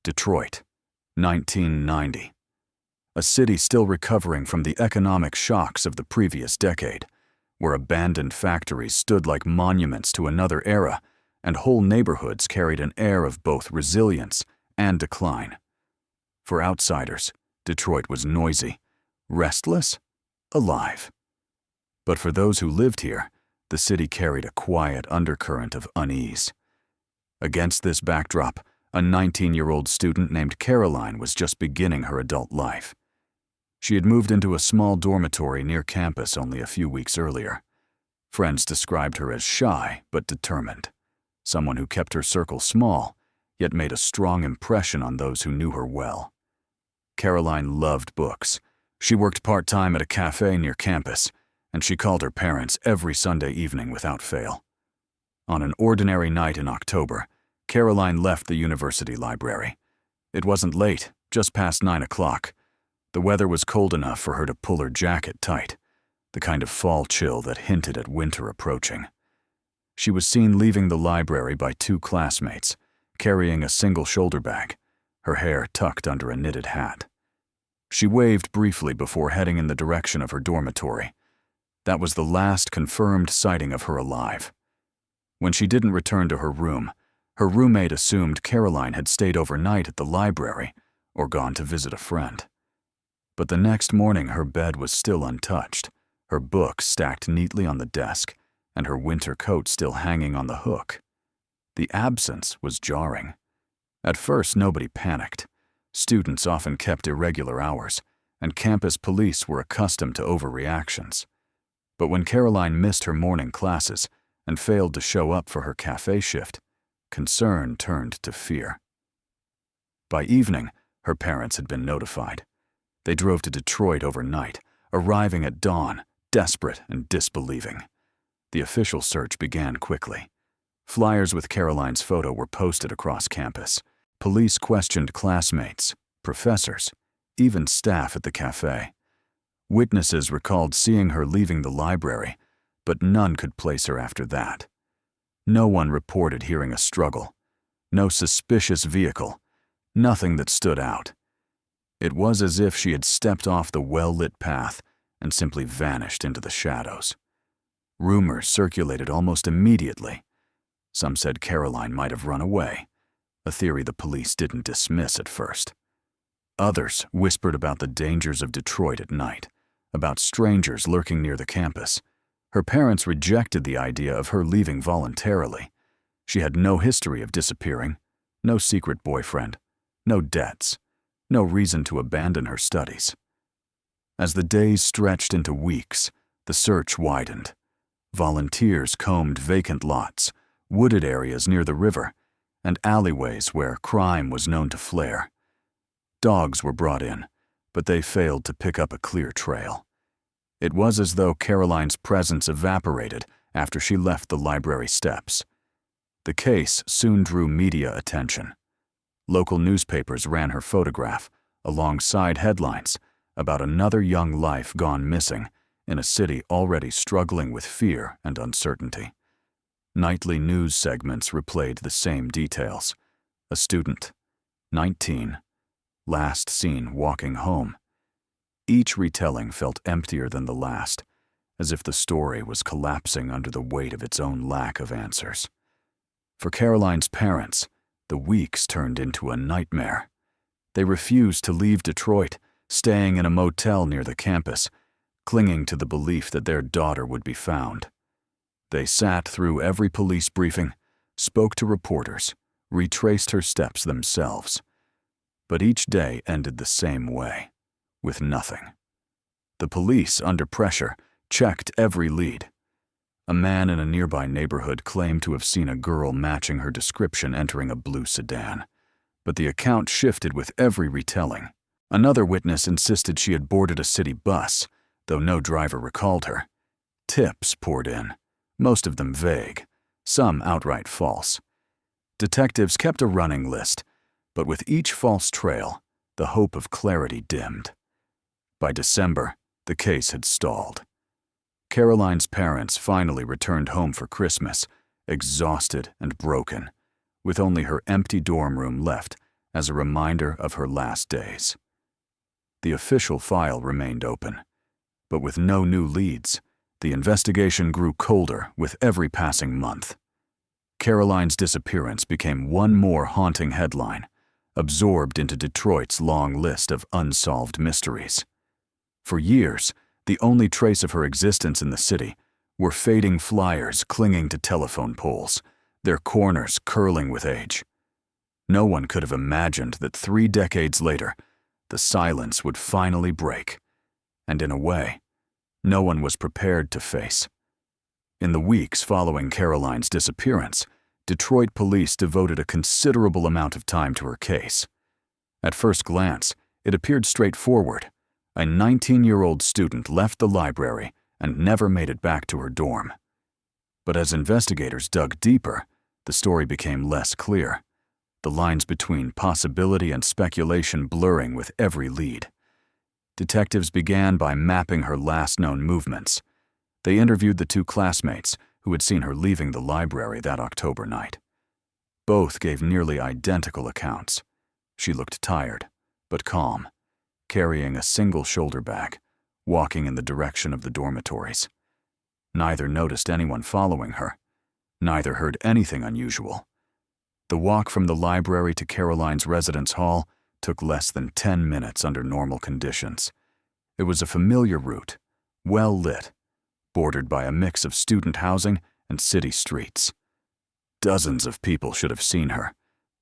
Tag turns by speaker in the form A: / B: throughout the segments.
A: Detroit, 1990. A city still recovering from the economic shocks of the previous decade, where abandoned factories stood like monuments to another era, and whole neighborhoods carried an air of both resilience and decline. For outsiders, Detroit was noisy, restless, alive. But for those who lived here, the city carried a quiet undercurrent of unease. Against this backdrop, a 19-year-old student named Caroline was just beginning her adult life. She had moved into a small dormitory near campus only a few weeks earlier. Friends described her as shy but determined, someone who kept her circle small, yet made a strong impression on those who knew her well. Caroline loved books. She worked part-time at a cafe near campus, and she called her parents every Sunday evening without fail. On an ordinary night in October, Caroline left the university library. It wasn't late, just past 9 o'clock. The weather was cold enough for her to pull her jacket tight, the kind of fall chill that hinted at winter approaching. She was seen leaving the library by 2 classmates, carrying a single shoulder bag, her hair tucked under a knitted hat. She waved briefly before heading in the direction of her dormitory. That was the last confirmed sighting of her alive. When she didn't return to her room, her roommate assumed Caroline had stayed overnight at the library or gone to visit a friend. But the next morning her bed was still untouched, her books stacked neatly on the desk, and her winter coat still hanging on the hook. The absence was jarring. At first, nobody panicked. Students often kept irregular hours, and campus police were accustomed to overreactions. But when Caroline missed her morning classes and failed to show up for her cafe shift, concern turned to fear. By evening, her parents had been notified. They drove to Detroit overnight, arriving at dawn, desperate and disbelieving. The official search began quickly. Flyers with Caroline's photo were posted across campus. Police questioned classmates, professors, even staff at the cafe. Witnesses recalled seeing her leaving the library, but none could place her after that. No one reported hearing a struggle. No suspicious vehicle. Nothing that stood out. It was as if she had stepped off the well-lit path and simply vanished into the shadows. Rumors circulated almost immediately. Some said Caroline might have run away, a theory the police didn't dismiss at first. Others whispered about the dangers of Detroit at night, about strangers lurking near the campus. Her parents rejected the idea of her leaving voluntarily. She had no history of disappearing, no secret boyfriend, no debts, no reason to abandon her studies. As the days stretched into weeks, the search widened. Volunteers combed vacant lots, wooded areas near the river, and alleyways where crime was known to flare. Dogs were brought in, but they failed to pick up a clear trail. It was as though Caroline's presence evaporated after she left the library steps. The case soon drew media attention. Local newspapers ran her photograph, alongside headlines about another young life gone missing in a city already struggling with fear and uncertainty. Nightly news segments replayed the same details. A student, 19, last seen walking home. Each retelling felt emptier than the last, as if the story was collapsing under the weight of its own lack of answers. For Caroline's parents, the weeks turned into a nightmare. They refused to leave Detroit, staying in a motel near the campus, clinging to the belief that their daughter would be found. They sat through every police briefing, spoke to reporters, retraced her steps themselves. But each day ended the same way, with nothing. The police, under pressure, checked every lead. A man in a nearby neighborhood claimed to have seen a girl matching her description entering a blue sedan, but the account shifted with every retelling. Another witness insisted she had boarded a city bus, though no driver recalled her. Tips poured in, most of them vague, some outright false. Detectives kept a running list, but with each false trail, the hope of clarity dimmed. By December, the case had stalled. Caroline's parents finally returned home for Christmas, exhausted and broken, with only her empty dorm room left as a reminder of her last days. The official file remained open, but with no new leads, the investigation grew colder with every passing month. Caroline's disappearance became one more haunting headline, absorbed into Detroit's long list of unsolved mysteries. For years, the only trace of her existence in the city were fading flyers clinging to telephone poles, their corners curling with age. No one could have imagined that 3 decades later, the silence would finally break, and in a way, no one was prepared to face. In the weeks following Caroline's disappearance, Detroit police devoted a considerable amount of time to her case. At first glance, it appeared straightforward. A 19-year-old student left the library and never made it back to her dorm. But as investigators dug deeper, the story became less clear, the lines between possibility and speculation blurring with every lead. Detectives began by mapping her last known movements. They interviewed the 2 classmates who had seen her leaving the library that October night. Both gave nearly identical accounts. She looked tired, but calm, carrying a single shoulder bag, walking in the direction of the dormitories. Neither noticed anyone following her. Neither heard anything unusual. The walk from the library to Caroline's residence hall took less than 10 minutes under normal conditions. It was a familiar route, well lit, bordered by a mix of student housing and city streets. Dozens of people should have seen her,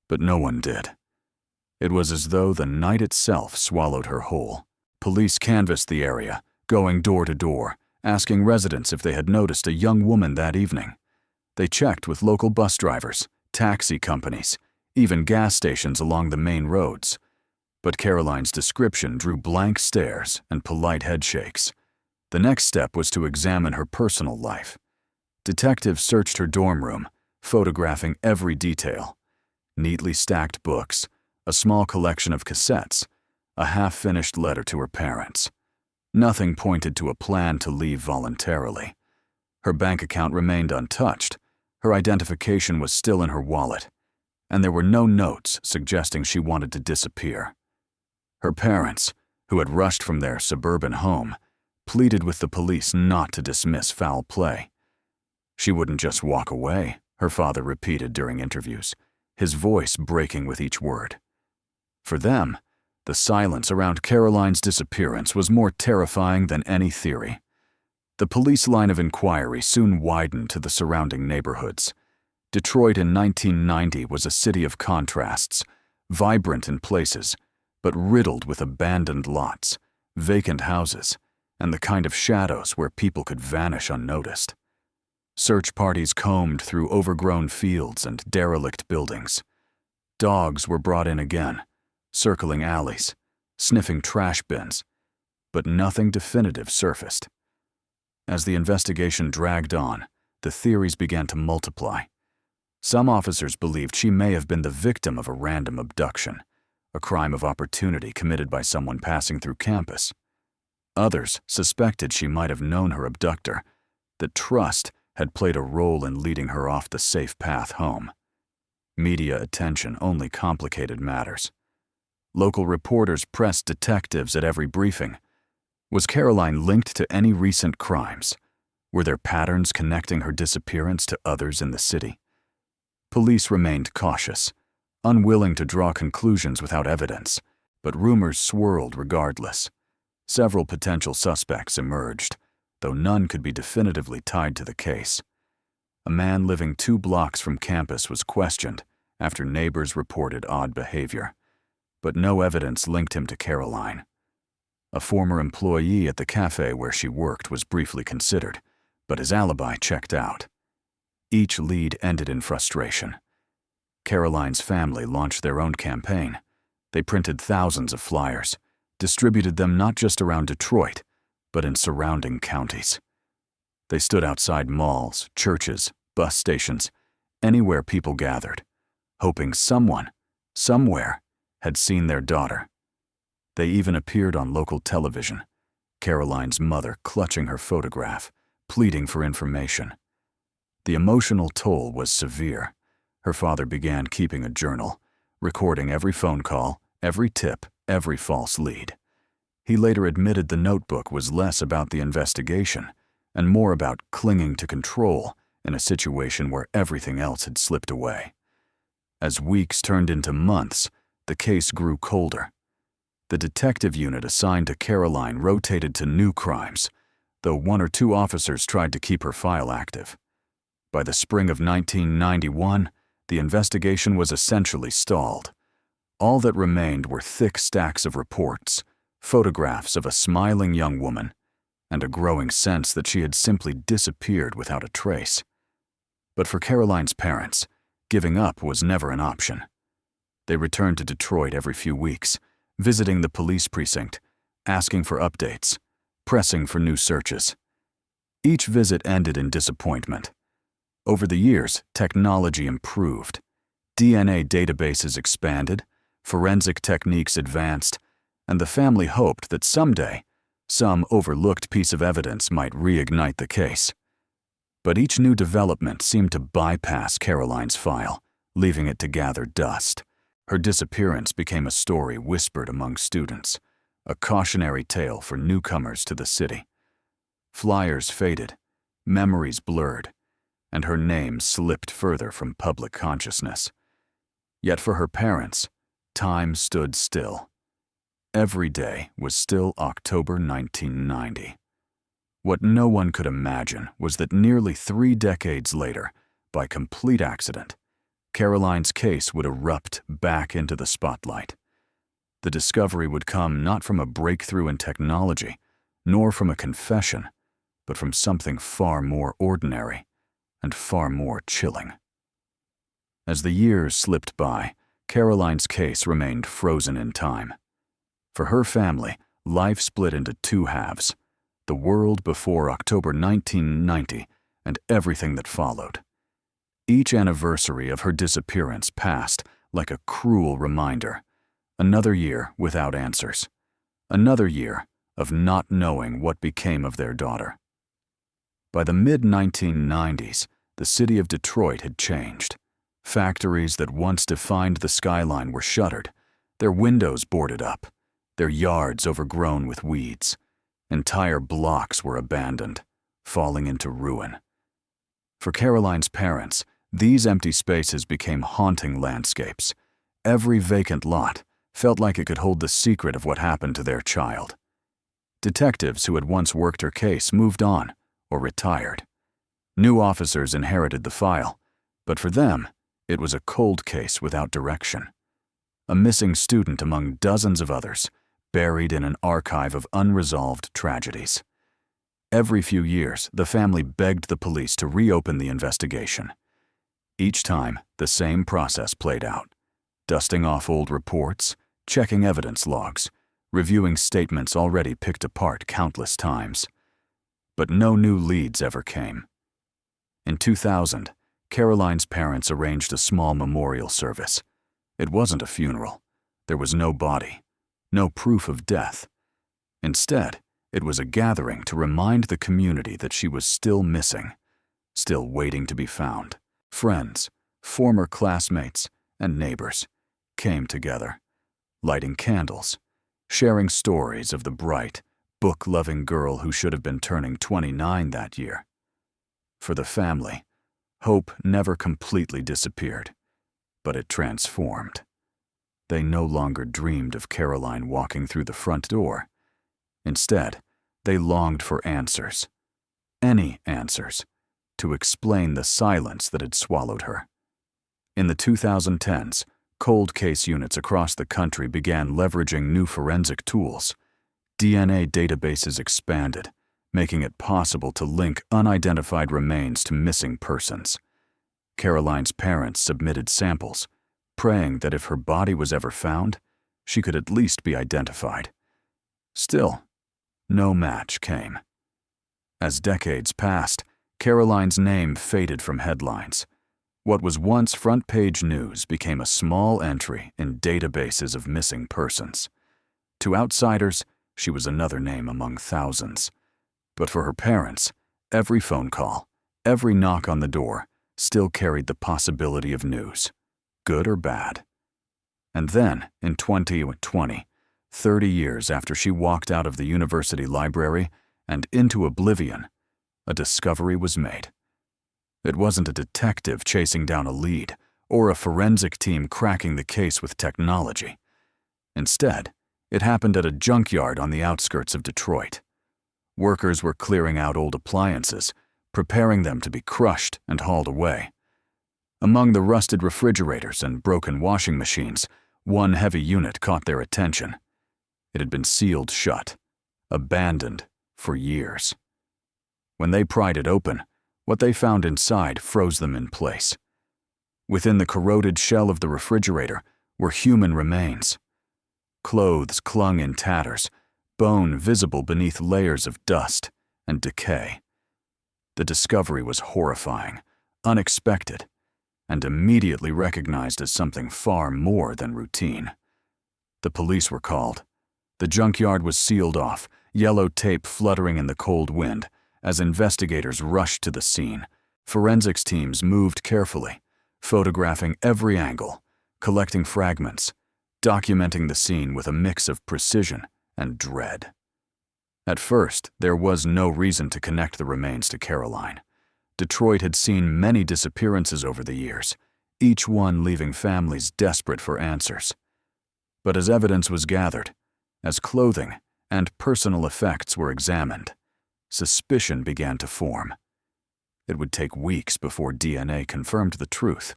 A: but no one did. It was as though the night itself swallowed her whole. Police canvassed the area, going door to door, asking residents if they had noticed a young woman that evening. They checked with local bus drivers, taxi companies, even gas stations along the main roads. But Caroline's description drew blank stares and polite headshakes. The next step was to examine her personal life. Detectives searched her dorm room, photographing every detail. Neatly stacked books, a small collection of cassettes, a half-finished letter to her parents. Nothing pointed to a plan to leave voluntarily. Her bank account remained untouched. Her identification was still in her wallet, and there were no notes suggesting she wanted to disappear. Her parents, who had rushed from their suburban home, pleaded with the police not to dismiss foul play. She wouldn't just walk away, her father repeated during interviews, his voice breaking with each word. For them, the silence around Caroline's disappearance was more terrifying than any theory. The police line of inquiry soon widened to the surrounding neighborhoods. Detroit in 1990 was a city of contrasts, vibrant in places, but riddled with abandoned lots, vacant houses, and the kind of shadows where people could vanish unnoticed. Search parties combed through overgrown fields and derelict buildings. Dogs were brought in again, circling alleys, sniffing trash bins, but nothing definitive surfaced. As the investigation dragged on, the theories began to multiply. Some officers believed she may have been the victim of a random abduction, a crime of opportunity committed by someone passing through campus. Others suspected she might have known her abductor, that trust had played a role in leading her off the safe path home. Media attention only complicated matters. Local reporters pressed detectives at every briefing. Was Caroline linked to any recent crimes? Were there patterns connecting her disappearance to others in the city? Police remained cautious, unwilling to draw conclusions without evidence, but rumors swirled regardless. Several potential suspects emerged, though none could be definitively tied to the case. A man living 2 blocks from campus was questioned after neighbors reported odd behavior, but no evidence linked him to Caroline. A former employee at the cafe where she worked was briefly considered, but his alibi checked out. Each lead ended in frustration. Caroline's family launched their own campaign. They printed thousands of flyers, distributed them not just around Detroit, but in surrounding counties. They stood outside malls, churches, bus stations, anywhere people gathered, hoping someone, somewhere, had seen their daughter. They even appeared on local television, Caroline's mother clutching her photograph, pleading for information. The emotional toll was severe. Her father began keeping a journal, recording every phone call, every tip, every false lead. He later admitted the notebook was less about the investigation and more about clinging to control in a situation where everything else had slipped away. As weeks turned into months, the case grew colder. The detective unit assigned to Caroline rotated to new crimes, though 1 or 2 officers tried to keep her file active. By the spring of 1991, the investigation was essentially stalled. All that remained were thick stacks of reports, photographs of a smiling young woman, and a growing sense that she had simply disappeared without a trace. But for Caroline's parents, giving up was never an option. They returned to Detroit every few weeks, visiting the police precinct, asking for updates, pressing for new searches. Each visit ended in disappointment. Over the years, technology improved. DNA databases expanded, forensic techniques advanced, and the family hoped that someday, some overlooked piece of evidence might reignite the case. But each new development seemed to bypass Caroline's file, leaving it to gather dust. Her disappearance became a story whispered among students, a cautionary tale for newcomers to the city. Flyers faded, memories blurred, and her name slipped further from public consciousness. Yet for her parents, time stood still. Every day was still October 1990. What no one could imagine was that nearly 3 decades later, by complete accident, Caroline's case would erupt back into the spotlight. The discovery would come not from a breakthrough in technology, nor from a confession, but from something far more ordinary and far more chilling. As the years slipped by, Caroline's case remained frozen in time. For her family, life split into 2 halves: the world before October 1990 and everything that followed. Each anniversary of her disappearance passed like a cruel reminder. Another year without answers. Another year of not knowing what became of their daughter. By the mid-1990s, the city of Detroit had changed. Factories that once defined the skyline were shuttered, their windows boarded up, their yards overgrown with weeds. Entire blocks were abandoned, falling into ruin. For Caroline's parents, these empty spaces became haunting landscapes. Every vacant lot felt like it could hold the secret of what happened to their child. Detectives who had once worked her case moved on or retired. New officers inherited the file, but for them, it was a cold case without direction. A missing student among dozens of others, buried in an archive of unresolved tragedies. Every few years, the family begged the police to reopen the investigation. Each time, the same process played out: dusting off old reports, checking evidence logs, reviewing statements already picked apart countless times. But no new leads ever came. In 2000, Caroline's parents arranged a small memorial service. It wasn't a funeral. There was no body, no proof of death. Instead, it was a gathering to remind the community that she was still missing, still waiting to be found. Friends, former classmates, and neighbors came together, lighting candles, sharing stories of the bright, book-loving girl who should have been turning 29 that year. For the family, hope never completely disappeared, but it transformed. They no longer dreamed of Caroline walking through the front door. Instead, they longed for answers, any answers, to explain the silence that had swallowed her. In the 2010s, cold case units across the country began leveraging new forensic tools. DNA databases expanded, making it possible to link unidentified remains to missing persons. Caroline's parents submitted samples, praying that if her body was ever found, she could at least be identified. Still, no match came. As decades passed, Caroline's name faded from headlines. What was once front-page news became a small entry in databases of missing persons. To outsiders, she was another name among thousands. But for her parents, every phone call, every knock on the door, still carried the possibility of news, good or bad. And then, in 2020, 30 years after she walked out of the university library and into oblivion, a discovery was made. It wasn't a detective chasing down a lead or a forensic team cracking the case with technology. Instead, it happened at a junkyard on the outskirts of Detroit. Workers were clearing out old appliances, preparing them to be crushed and hauled away. Among the rusted refrigerators and broken washing machines, one heavy unit caught their attention. It had been sealed shut, abandoned for years. When they pried it open, what they found inside froze them in place. Within the corroded shell of the refrigerator were human remains. Clothes clung in tatters, bone visible beneath layers of dust and decay. The discovery was horrifying, unexpected, and immediately recognized as something far more than routine. The police were called. The junkyard was sealed off, yellow tape fluttering in the cold wind. As investigators rushed to the scene, forensics teams moved carefully, photographing every angle, collecting fragments, documenting the scene with a mix of precision and dread. At first, there was no reason to connect the remains to Caroline. Detroit had seen many disappearances over the years, each one leaving families desperate for answers. But as evidence was gathered, as clothing and personal effects were examined, suspicion began to form. It would take weeks before DNA confirmed the truth.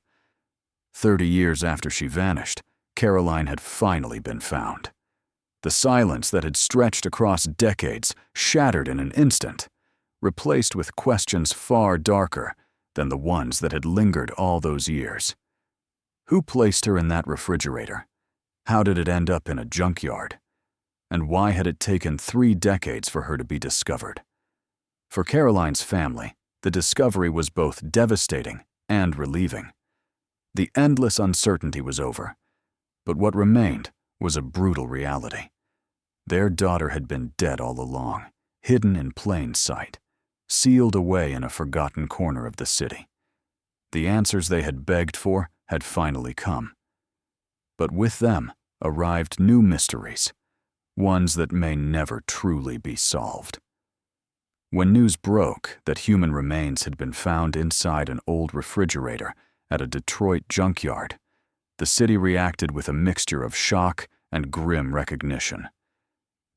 A: 30 years after she vanished, Caroline had finally been found. The silence that had stretched across decades shattered in an instant, replaced with questions far darker than the ones that had lingered all those years. Who placed her in that refrigerator? How did it end up in a junkyard? And why had it taken 3 decades for her to be discovered? For Caroline's family, the discovery was both devastating and relieving. The endless uncertainty was over, but what remained was a brutal reality. Their daughter had been dead all along, hidden in plain sight, sealed away in a forgotten corner of the city. The answers they had begged for had finally come. But with them arrived new mysteries, ones that may never truly be solved. When news broke that human remains had been found inside an old refrigerator at a Detroit junkyard, the city reacted with a mixture of shock and grim recognition.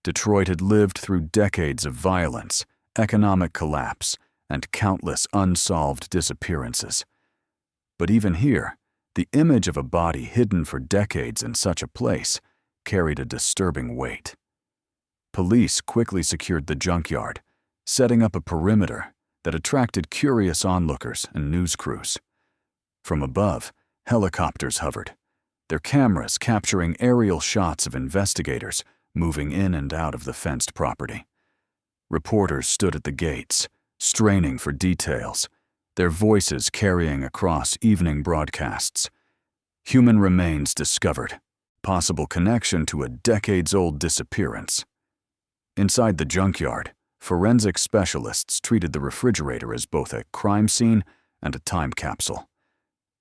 A: Detroit had lived through decades of violence, economic collapse, and countless unsolved disappearances. But even here, the image of a body hidden for decades in such a place carried a disturbing weight. Police quickly secured the junkyard, setting up a perimeter that attracted curious onlookers and news crews. From above, helicopters hovered, their cameras capturing aerial shots of investigators moving in and out of the fenced property. Reporters stood at the gates, straining for details, their voices carrying across evening broadcasts. Human remains discovered, possible connection to a decades-old disappearance. Inside the junkyard, forensic specialists treated the refrigerator as both a crime scene and a time capsule.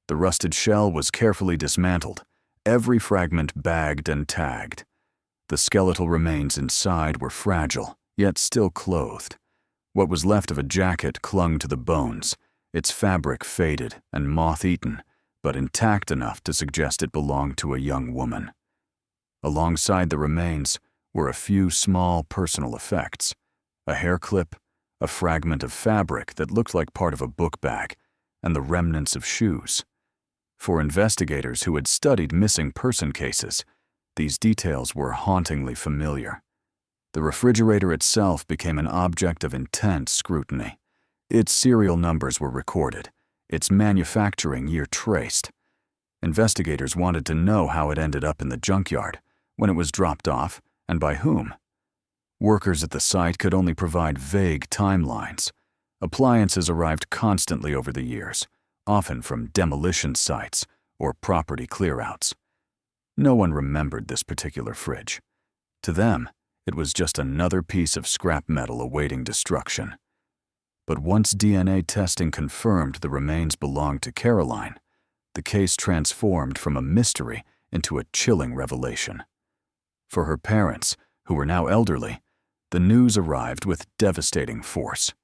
A: The rusted shell was carefully dismantled, every fragment bagged and tagged. The skeletal remains inside were fragile, yet still clothed. What was left of a jacket clung to the bones, its fabric faded and moth-eaten, but intact enough to suggest it belonged to a young woman. Alongside the remains were a few small personal effects: a hair clip, a fragment of fabric that looked like part of a book bag, and the remnants of shoes. For investigators who had studied missing person cases, these details were hauntingly familiar. The refrigerator itself became an object of intense scrutiny. Its serial numbers were recorded, its manufacturing year traced. Investigators wanted to know how it ended up in the junkyard, when it was dropped off, and by whom. Workers at the site could only provide vague timelines. Appliances arrived constantly over the years, often from demolition sites or property clearouts. No one remembered this particular fridge. To them, it was just another piece of scrap metal awaiting destruction. But once DNA testing confirmed the remains belonged to Caroline, the case transformed from a mystery into a chilling revelation. For her parents, who were now elderly, the news arrived with devastating force.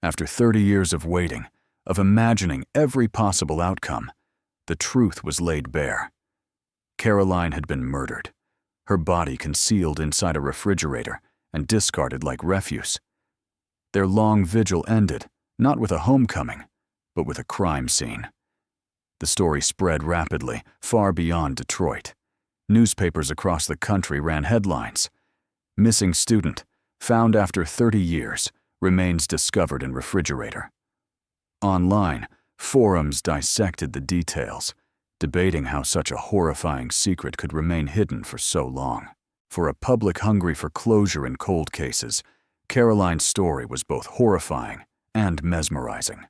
A: After 30 years of waiting, of imagining every possible outcome, the truth was laid bare. Caroline had been murdered, her body concealed inside a refrigerator and discarded like refuse. Their long vigil ended, not with a homecoming, but with a crime scene. The story spread rapidly, far beyond Detroit. Newspapers across the country ran headlines. Missing student, found after 30 years, remains discovered in refrigerator. Online, forums dissected the details, debating how such a horrifying secret could remain hidden for so long. For a public hungry for closure in cold cases, Caroline's story was both horrifying and mesmerizing.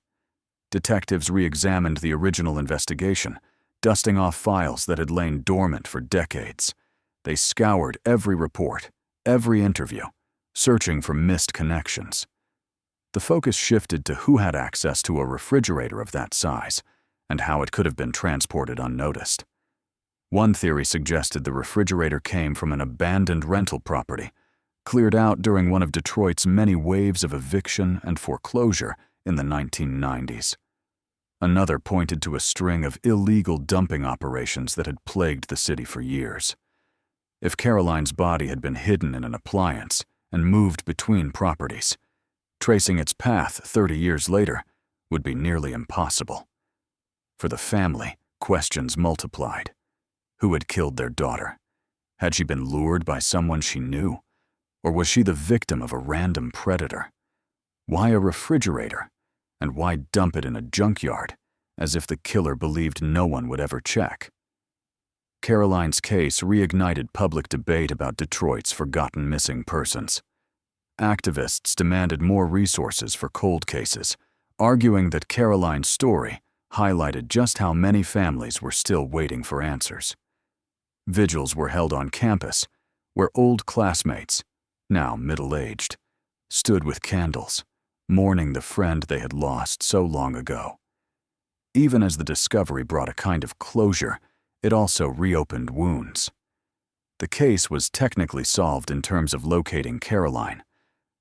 A: Detectives re-examined the original investigation, dusting off files that had lain dormant for decades. They scoured every report, every interview, searching for missed connections. The focus shifted to who had access to a refrigerator of that size and how it could have been transported unnoticed. One theory suggested the refrigerator came from an abandoned rental property, cleared out during one of Detroit's many waves of eviction and foreclosure in the 1990s. Another pointed to a string of illegal dumping operations that had plagued the city for years. If Caroline's body had been hidden in an appliance and moved between properties, tracing its path 30 years later would be nearly impossible. For the family, questions multiplied. Who had killed their daughter? Had she been lured by someone she knew? Or was she the victim of a random predator? Why a refrigerator? And why dump it in a junkyard, as if the killer believed no one would ever check? Caroline's case reignited public debate about Detroit's forgotten missing persons. Activists demanded more resources for cold cases, arguing that Caroline's story highlighted just how many families were still waiting for answers. Vigils were held on campus, where old classmates, now middle-aged, stood with candles, mourning the friend they had lost so long ago. Even as the discovery brought a kind of closure, it also reopened wounds. The case was technically solved in terms of locating Caroline,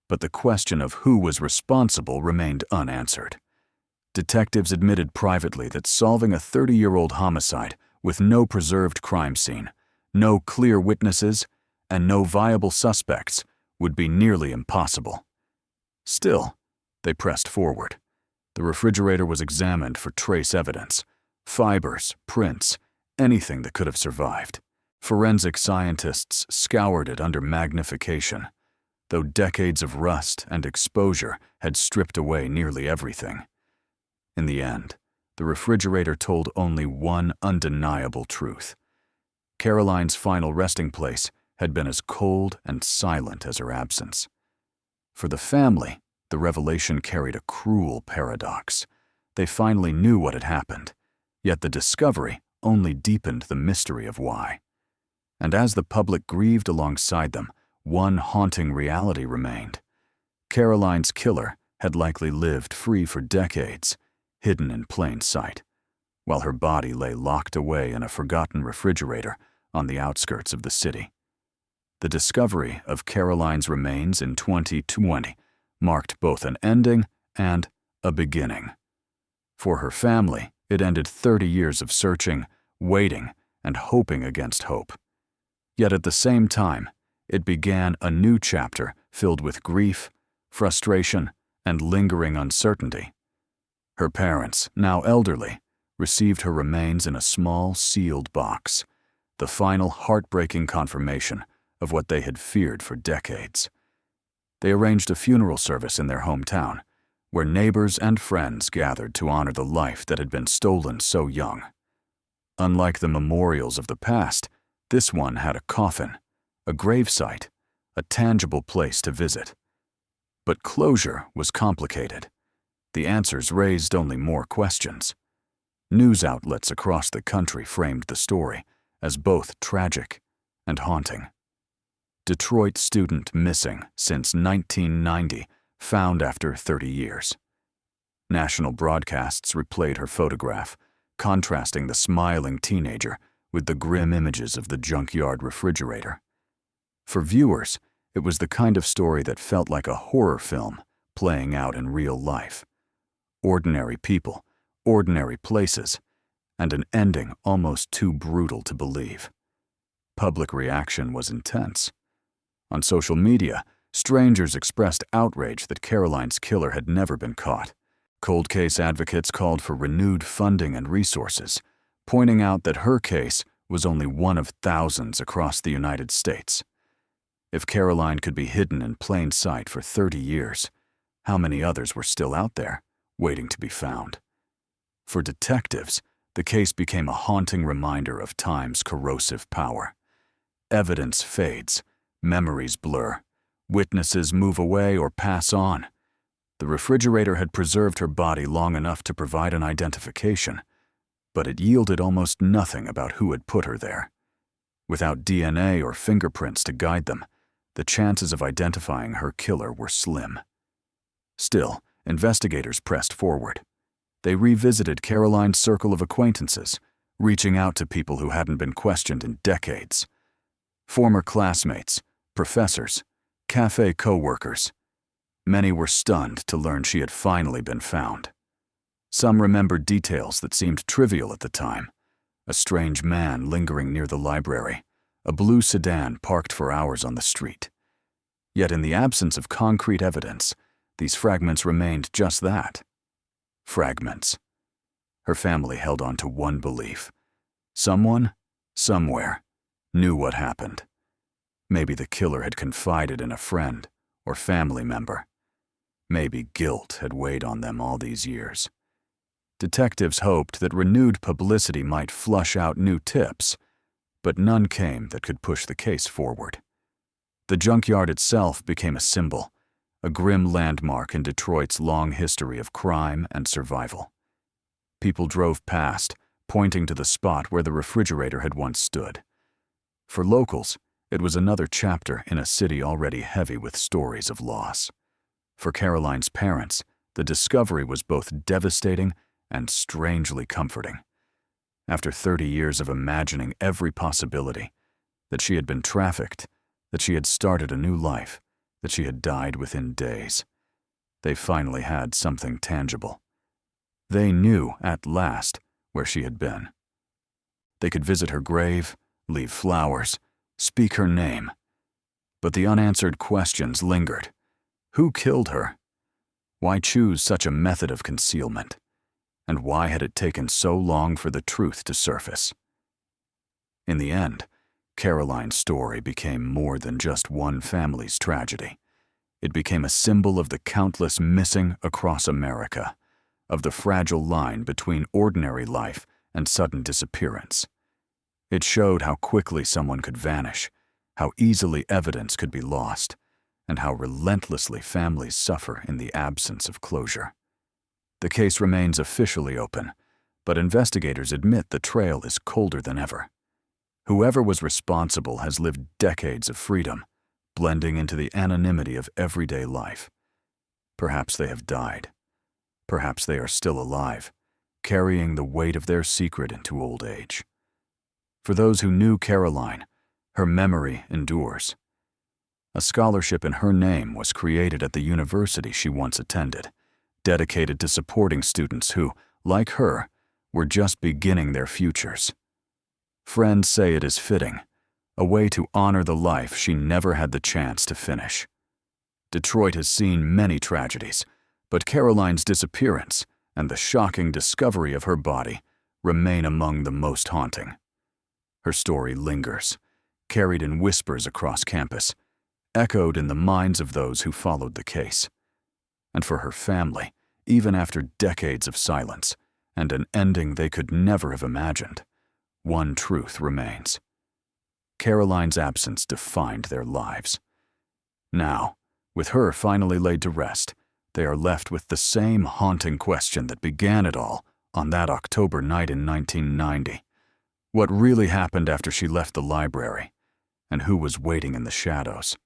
A: but the question of who was responsible remained unanswered. Detectives admitted privately that solving a 30-year-old homicide with no preserved crime scene, no clear witnesses, and no viable suspects would be nearly impossible. Still, they pressed forward. The refrigerator was examined for trace evidence, fibers, prints, anything that could have survived. Forensic scientists scoured it under magnification, though decades of rust and exposure had stripped away nearly everything. In the end, the refrigerator told only one undeniable truth. Caroline's final resting place had been as cold and silent as her absence. For the family, the revelation carried a cruel paradox. They finally knew what had happened, yet the discovery only deepened the mystery of why. And as the public grieved alongside them, one haunting reality remained. Caroline's killer had likely lived free for decades, hidden in plain sight, while her body lay locked away in a forgotten refrigerator on the outskirts of the city. The discovery of Caroline's remains in 2020 marked both an ending and a beginning. For her family, it ended 30 years of searching, waiting, and hoping against hope. Yet at the same time, it began a new chapter filled with grief, frustration, and lingering uncertainty. Her parents, now elderly, received her remains in a small, sealed box, the final heartbreaking confirmation of what they had feared for decades. They arranged a funeral service in their hometown, where neighbors and friends gathered to honor the life that had been stolen so young. Unlike the memorials of the past, this one had a coffin, a gravesite, a tangible place to visit. But closure was complicated. The answers raised only more questions. News outlets across the country framed the story as both tragic and haunting. Detroit student missing since 1990, found after 30 years. National broadcasts replayed her photograph, contrasting the smiling teenager with the grim images of the junkyard refrigerator. For viewers, it was the kind of story that felt like a horror film playing out in real life. Ordinary people, ordinary places, and an ending almost too brutal to believe. Public reaction was intense. On social media, strangers expressed outrage that Caroline's killer had never been caught. Cold case advocates called for renewed funding and resources, pointing out that her case was only one of thousands across the United States. If Caroline could be hidden in plain sight for 30 years, how many others were still out there, waiting to be found? For detectives, the case became a haunting reminder of time's corrosive power. Evidence fades, memories blur, witnesses move away or pass on. The refrigerator had preserved her body long enough to provide an identification, but it yielded almost nothing about who had put her there. Without DNA or fingerprints to guide them, the chances of identifying her killer were slim. Still, investigators pressed forward. They revisited Caroline's circle of acquaintances, reaching out to people who hadn't been questioned in decades. Former classmates, professors, cafe co-workers. Many were stunned to learn she had finally been found. Some remembered details that seemed trivial at the time. A strange man lingering near the library, a blue sedan parked for hours on the street. Yet in the absence of concrete evidence, these fragments remained just that. Fragments. Her family held on to one belief. Someone, somewhere, knew what happened. Maybe the killer had confided in a friend or family member. Maybe guilt had weighed on them all these years. Detectives hoped that renewed publicity might flush out new tips, but none came that could push the case forward. The junkyard itself became a symbol, a grim landmark in Detroit's long history of crime and survival. People drove past, pointing to the spot where the refrigerator had once stood. For locals, it was another chapter in a city already heavy with stories of loss. For Caroline's parents, the discovery was both devastating and strangely comforting. After 30 years of imagining every possibility, that she had been trafficked, that she had started a new life, that she had died within days, they finally had something tangible. They knew, at last, where she had been. They could visit her grave, leave flowers, speak her name. But the unanswered questions lingered. Who killed her? Why choose such a method of concealment? And why had it taken so long for the truth to surface? In the end, Caroline's story became more than just one family's tragedy. It became a symbol of the countless missing across America, of the fragile line between ordinary life and sudden disappearance. It showed how quickly someone could vanish, how easily evidence could be lost, and how relentlessly families suffer in the absence of closure. The case remains officially open, but investigators admit the trail is colder than ever. Whoever was responsible has lived decades of freedom, blending into the anonymity of everyday life. Perhaps they have died. Perhaps they are still alive, carrying the weight of their secret into old age. For those who knew Caroline, her memory endures. A scholarship in her name was created at the university she once attended, dedicated to supporting students who, like her, were just beginning their futures. Friends say it is fitting, a way to honor the life she never had the chance to finish. Detroit has seen many tragedies, but Caroline's disappearance and the shocking discovery of her body remain among the most haunting. Her story lingers, carried in whispers across campus, echoed in the minds of those who followed the case. And for her family, even after decades of silence and an ending they could never have imagined, one truth remains. Caroline's absence defined their lives. Now, with her finally laid to rest, they are left with the same haunting question that began it all on that October night in 1990. What really happened after she left the library, and who was waiting in the shadows?